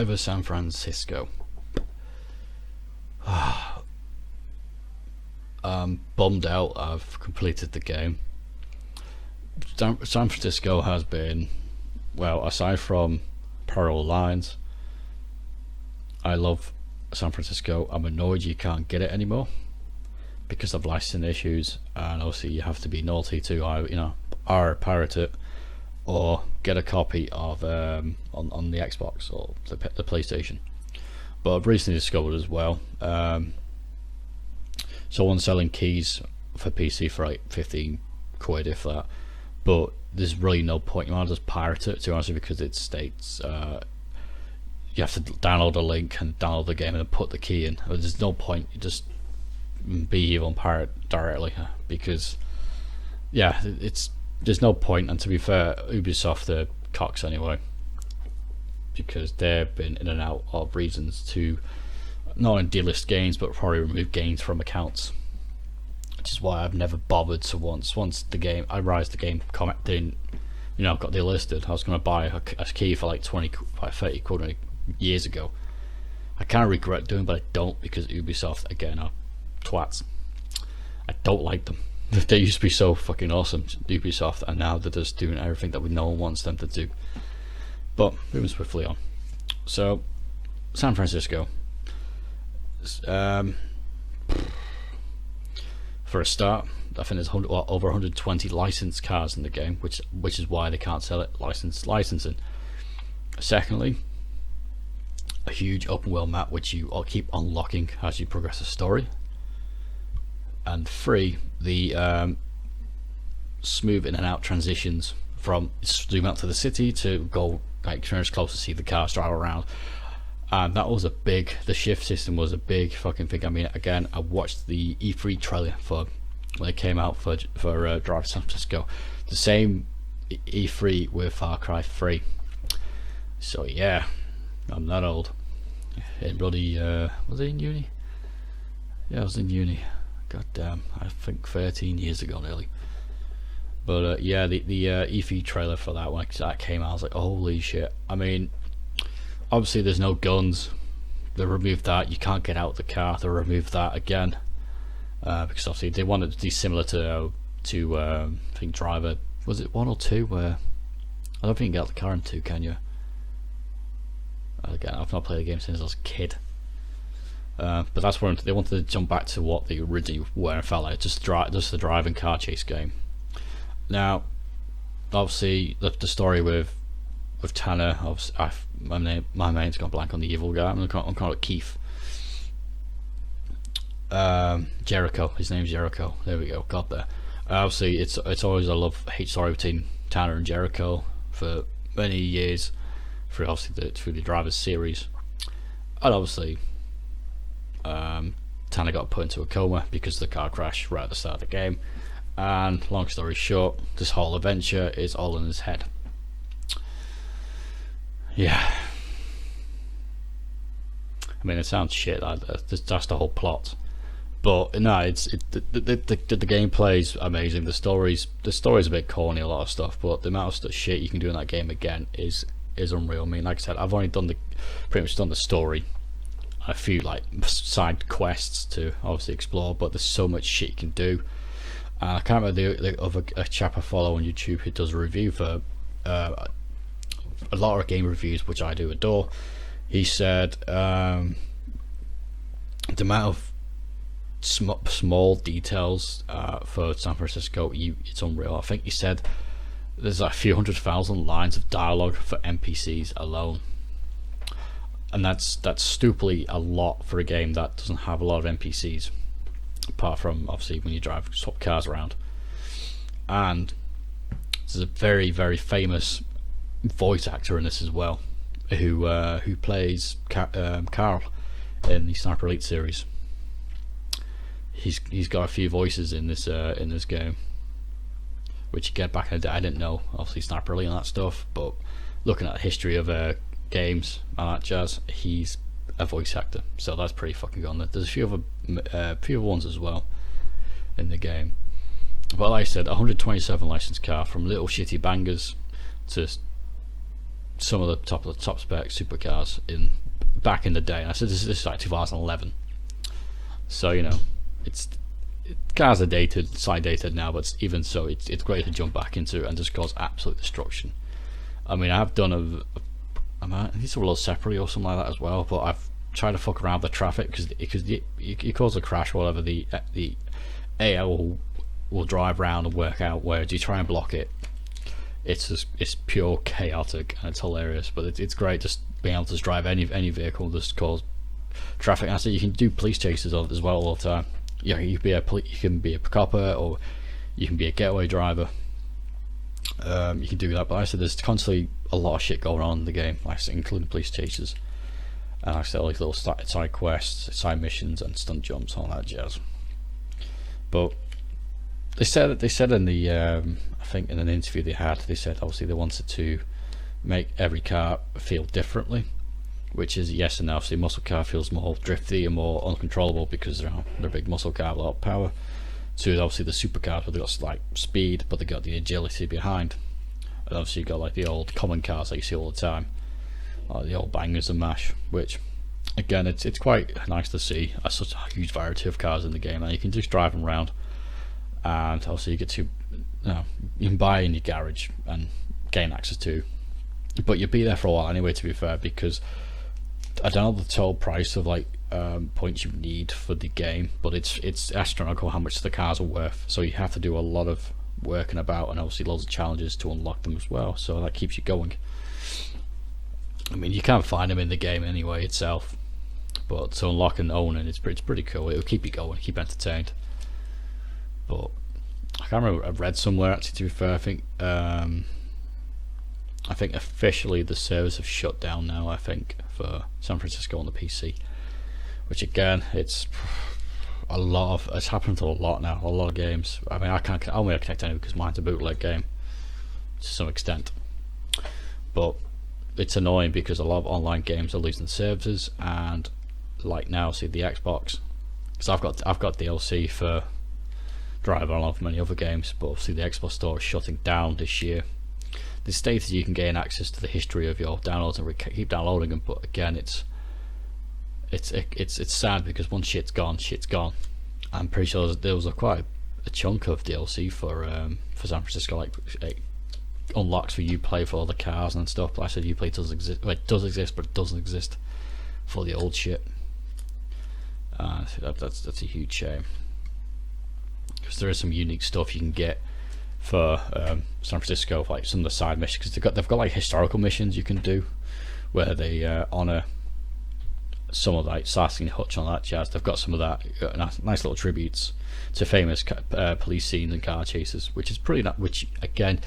Driver San Francisco. I'm bummed out I've completed the game. San Francisco has been, well, aside from Parallel Lines, I love San Francisco. I'm annoyed you can't get it anymore because of licensing issues, and obviously you have to be naughty to either pirate it or get a copy of on the Xbox or the PlayStation. But I've recently discovered as well, someone's selling keys for PC for like 15 quid if that, but there's really no point. You might just pirate it, to be honest, because it states you have to download a link and download the game and then put the key in. There's no point. You just be evil and pirate directly, because there's no point. And to be fair, Ubisoft, they're cocks anyway, because they've been in and out of reasons to not only delist games but probably remove games from accounts, which is why I've never bothered to once the game the game comment didn't, got delisted. I was going to buy a key for like 30 quid years ago. I kind of regret doing, but I don't, because Ubisoft again are twats. I don't like them. They used to be so fucking awesome, Ubisoft, and now they're just doing everything that no one wants them to do. But moving swiftly on. So, San Francisco. For a start, I think there's over 120 licensed cars in the game, which is why they can't sell it licensing. Secondly, a huge open world map which you all keep unlocking as you progress the story. And 3, the smooth in and out transitions from zoom out to the city to go like as close to see the cars drive around. And that was the shift system was a big fucking thing. I mean, again, I watched the E3 trailer for when it came out for Drive San Francisco, the same E3 with Far Cry 3. So yeah, I'm that old. In bloody was it in uni? Yeah, I was in uni. God damn, I think 13 years ago nearly. But the E3 trailer for that when that came out, I was like, holy shit. I mean, obviously there's no guns. They removed that. You can't get out of the car. They removed that again, because obviously they wanted to be similar to I think Driver, was it 1 or 2, where I don't think you can get out of the car in 2, can you? Again, I've not played the game since I was a kid. But that's where they wanted to jump back to what they originally were and felt like, just the driving car chase game. Now, obviously, the story with Tanner, my name's gone blank on the evil guy. I'm gonna call it Keith. Jericho. His name's Jericho. There we go. Got there. Obviously, it's always a love-hate story between Tanner and Jericho for many years, through the Drivers series, and obviously, Tanner got put into a coma because of the car crash right at the start of the game. And long story short, this whole adventure is all in his head. Yeah. I mean, it sounds shit. That's the whole plot. But no, the gameplay's amazing. The story's a bit corny, a lot of stuff, but the amount of shit you can do in that game again is unreal. I mean, like I said, I've only pretty much done the story, a few like side quests to obviously explore, but there's so much shit you can do. I can't remember the other chap I follow on YouTube who does a review for a lot of game reviews, which I do adore. He said the amount of small details for San Francisco, it's unreal. I think he said there's like a few 100,000 lines of dialogue for NPCs alone, and that's stupidly a lot for a game that doesn't have a lot of NPCs, apart from obviously when you swap cars around. And there's a very, very famous voice actor in this as well, who plays Carl in the Sniper Elite series. He's got a few voices in this game, which again, back in the day I didn't know, obviously Sniper Elite and that stuff, but looking at the history of games and that jazz, he's a voice actor, so that's pretty fucking good. There's a few other ones as well in the game, but like I said, 127 licensed car, from little shitty bangers to some of the top spec supercars in back in the day. And I said this is like 2011, so cars are dated, side dated now, but even so, it's great to jump back into and just cause absolute destruction. I mean, I've done I need to roll separately or something like that as well, but I've tried to fuck around with the traffic because you cause a crash or whatever. The AI will drive around and work out where you try and block it. It's pure chaotic and it's hilarious, but it's great just being able to just drive any vehicle, just cause traffic. And I said you can do police chases of it as well all the time. You can be a copper, or you can be a getaway driver. You can do that, but like I said there's constantly a lot of shit going on in the game, like I said, including police chases, and like I said, all these little side quests, side missions, and stunt jumps, all that jazz. But they said in the I think in an interview they said obviously they wanted to make every car feel differently, which is yes and no. Obviously muscle car feels more drifty and more uncontrollable because they're a big muscle car with a lot of power. So obviously the supercars where they've got slight speed but they got the agility behind. And obviously you got like the old common cars that you see all the time, like the old bangers and mash, which again it's quite nice to see such a huge variety of cars in the game, and you can just drive them around. And also you get to you can buy in your garage and gain access to, but you'll be there for a while anyway, to be fair, because I don't know the total price of like points you need for the game, but it's astronomical how much the cars are worth, so you have to do a lot of working about and obviously loads of challenges to unlock them as well, so that keeps you going. I mean you can't find them in the game anyway itself, but to unlock and own it, it's pretty cool. It'll keep you going, keep entertained. But I can't remember, I've read somewhere actually, to be fair, I think officially the servers have shut down now, I think, for San Francisco on the PC, which again it's happened to a lot now, a lot of games. I mean I only connect any because mine's a bootleg game to some extent, but it's annoying because a lot of online games are losing servers. And like now, see the Xbox, because I've got DLC for Driver along with many other games, but obviously the Xbox store is shutting down this year. They stated you can gain access to the history of your downloads and keep downloading them, but again it's sad because once shit's gone. I'm pretty sure there was quite a chunk of DLC for San Francisco, like unlocks for Uplay for all the cars and stuff. But I said Uplay does exist, well, it does exist, but it doesn't exist for the old shit. That's a huge shame, because there is some unique stuff you can get for San Francisco, like some of the side missions, because they've got like historical missions you can do where they honour some of like Starsky and Hutch on that jazz. They've got some of that nice little tributes to famous police scenes and car chases, which is pretty which again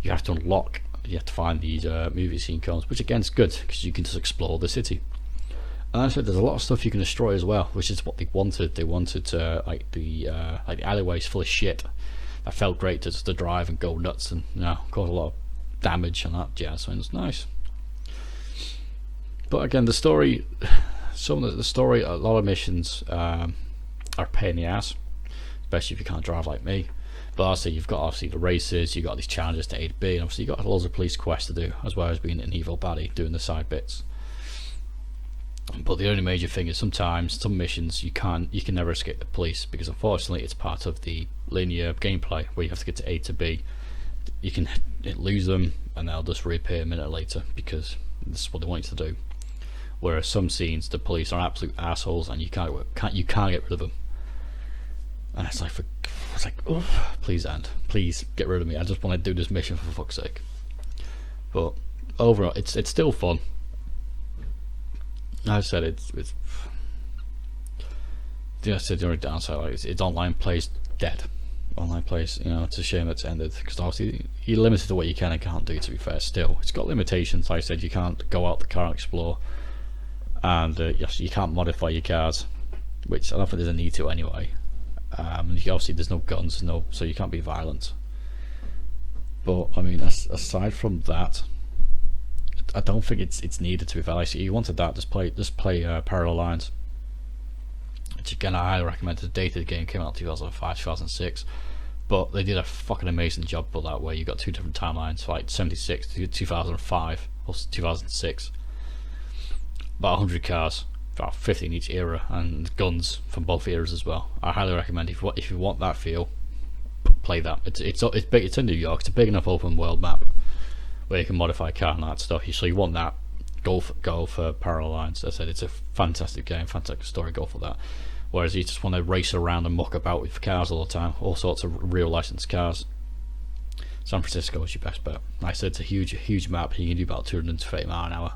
you have to unlock. You have to find these movie scene cones, which again is good because you can just explore the city. And I said there's a lot of stuff you can destroy as well, which is what they wanted. They wanted like the alleyways full of shit that felt great to drive and go nuts and cause a lot of damage and that jazz. So it's nice. But again, the story, a lot of missions are a pain in the ass, especially if you can't drive like me. But also you've got obviously the races, you've got these challenges to A to B, and obviously you've got loads of police quests to do, as well as being an evil baddie doing the side bits. But the only major thing is sometimes some missions you can never escape the police, because unfortunately it's part of the linear gameplay where you have to get to A to B. You can lose them and they'll just reappear a minute later because this is what they want you to do. Whereas some scenes the police are absolute assholes and you can't get rid of them. And it's like oh, please get rid of me. I just want to do this mission for fuck's sake. But overall, it's still fun. I said it's the only downside, like its online play's dead. Online plays, it's a shame it's ended, because obviously you're limited to what you can and can't do. To be fair, still it's got limitations. Like I said, you can't go out the car and explore, and you can't modify your cars, which I don't think there's a need to anyway. And obviously there's no guns, so you can't be violent. But I mean, aside from that, I don't think it's needed. To be fair, like, you wanted that, just play Parallel Lines, which again I highly recommend. The date of the game came out in 2005, 2006, but they did a fucking amazing job for that, where you got two different timelines, like 76 to 2005 or 2006. About 100 cars, about 50 in each era, and guns from both eras as well. I highly recommend if you want that feel, play that. It's big. It's in New York. It's a big enough open world map where you can modify a car and that stuff. So you want that, go for Parallel Lines. As I said, it's a fantastic game, fantastic story. Go for that. Whereas you just want to race around and muck about with cars all the time, all sorts of real licensed cars, San Francisco is your best bet. Like I said, it's a huge map. You can do about 230 miles an hour.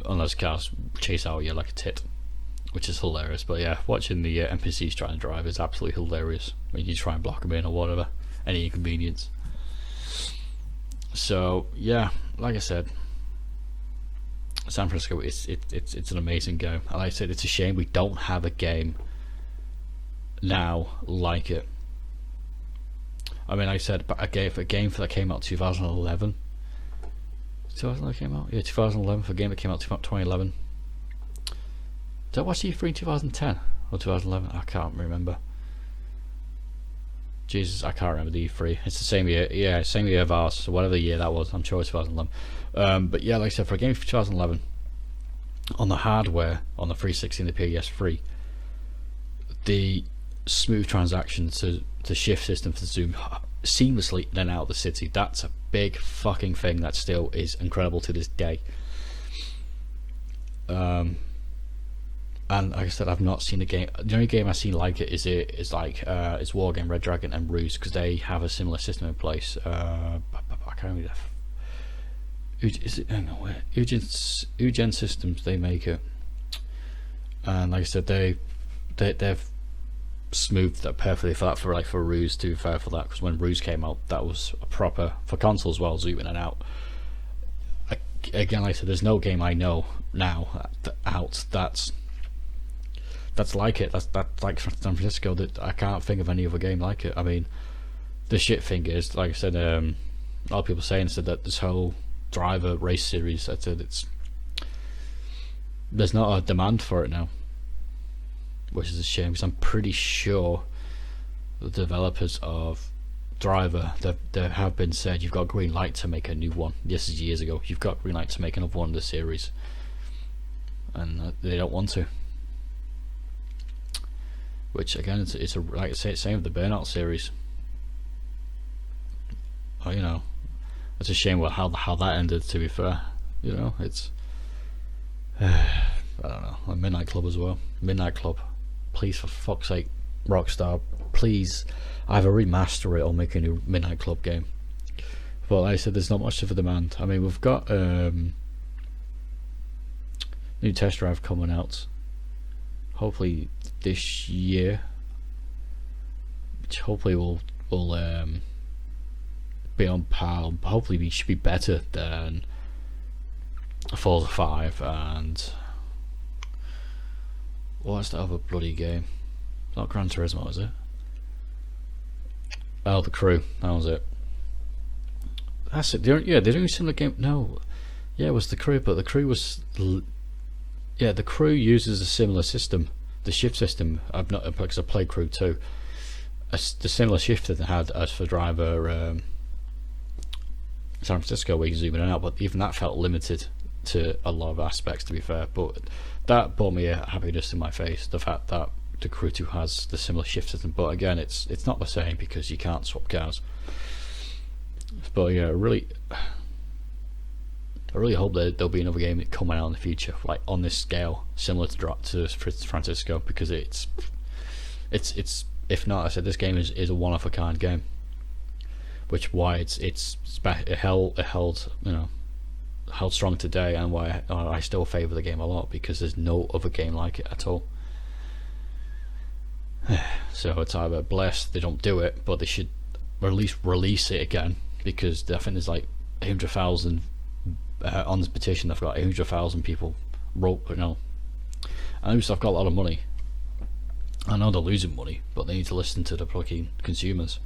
And those cars chase out you like a tit, which is hilarious. But yeah, watching the NPCs trying to drive is absolutely hilarious when you try and block them in or whatever, any inconvenience. So yeah, like I said, San Francisco, it's an amazing game. And like I said, it's a shame we don't have a game now like it. I mean, like I said, but a game that came out 2011. 2011 came out? Yeah, 2011 for a game that came out 2011. Did I watch E3 in 2010 or 2011? I can't remember. Jesus, I can't remember the E3. It's the same year, yeah, same year of ours, so whatever year that was, I'm sure it's 2011. But yeah, like I said, for a game for 2011, on the hardware, on the 360 and the PS3, the smooth transaction to the shift system for the zoom seamlessly in and out of the city, that's a big fucking thing that still is incredible to this day. And like I said, I've not seen a game. The only game I've seen like it is Wargame, Red Dragon, and Ruse, because they have a similar system in place. I can't remember. Is it? No, where? Eugen Systems. They make it, and like I said, they've smoothed that perfectly for Ruse. To be fair for that, because when Ruse came out, that was a proper for console as well, zooming in and out. Again, like I said, there's no game I know now out that's like it. That's like San Francisco. That I can't think of any other game like it. I mean, the shit thing is, like I said, a lot of people saying that this whole driver race series, I said there's not a demand for it now, which is a shame, because I'm pretty sure the developers of Driver, there have been said you've got green light to make a new one. This is years ago. You've got green light to make another one of the series, and they don't want to. Which again, it's like I say, it's same with the Burnout series. Oh, you know, it's a shame how that ended. To be fair, you know, it's I don't know. Like Midnight Club as well. Midnight Club, please, for fuck's sake, Rockstar, please either remaster it or make a new Midnight Club game. But like I said, there's not much of a demand. I mean, we've got new Test Drive coming out hopefully this year, which hopefully will be on par. Hopefully we should be better than Forza 5 and what's the other bloody game? Not Gran Turismo, is it? Oh, The Crew. That was it. That's it. They're doing a similar game. No, yeah, it was The Crew, but The Crew was. Yeah, The Crew uses a similar system, the shift system. I've not, because I played Crew 2. The similar shift that they had as for Driver San Francisco, where you zoom in and out, but even that felt limited to a lot of aspects, to be fair. But that brought me a happiness in my face, the fact that the Crew 2 has the similar shift system. But again, it's not the same because you can't swap cars. But yeah, I really hope that there'll be another game coming out in the future, like on this scale, similar to Francisco, because it's if not, I said this game is a one of a kind game, which why it held strong today, and why I still favour the game a lot, because there's no other game like it at all. So it's either blessed they don't do it, but they should at least release it again, because I think there's like 100,000 on this petition. They've got 100,000 people wrote, you know. And Ubisoft got a lot of money. I know they're losing money, but they need to listen to the fucking consumers.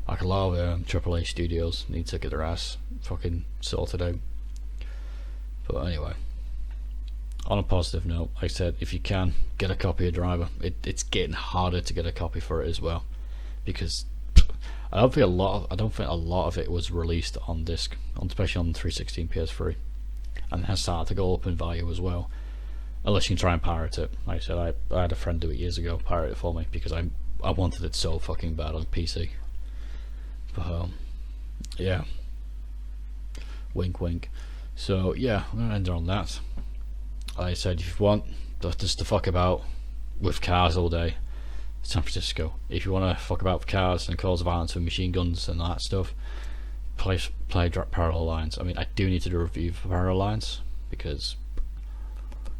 Like a lot of AAA studios need to get their ass fucking sorted out. But anyway, on a positive note, like I said, if you can get a copy of Driver, it's getting harder to get a copy for it as well, because I don't think a lot of it was released on disc, especially on 360 and PS3, and it has started to go up in value as well. Unless you can try and pirate it. Like I said, I had a friend do it years ago, pirate it for me because I wanted it so fucking bad on PC. But yeah, wink wink. So yeah, I'm gonna end it on that. Like I said, if you want just to fuck about with cars all day, San Francisco. If you want to fuck about with cars and calls of violence with machine guns and that stuff, play Parallel Lines. I mean, I do need to do a review for Parallel Lines because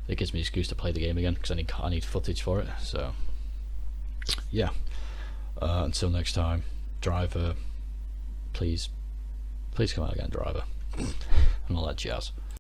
it gives me an excuse to play the game again because I need footage for it. So yeah, until next time, Driver, please come out again, Driver, and all that jazz.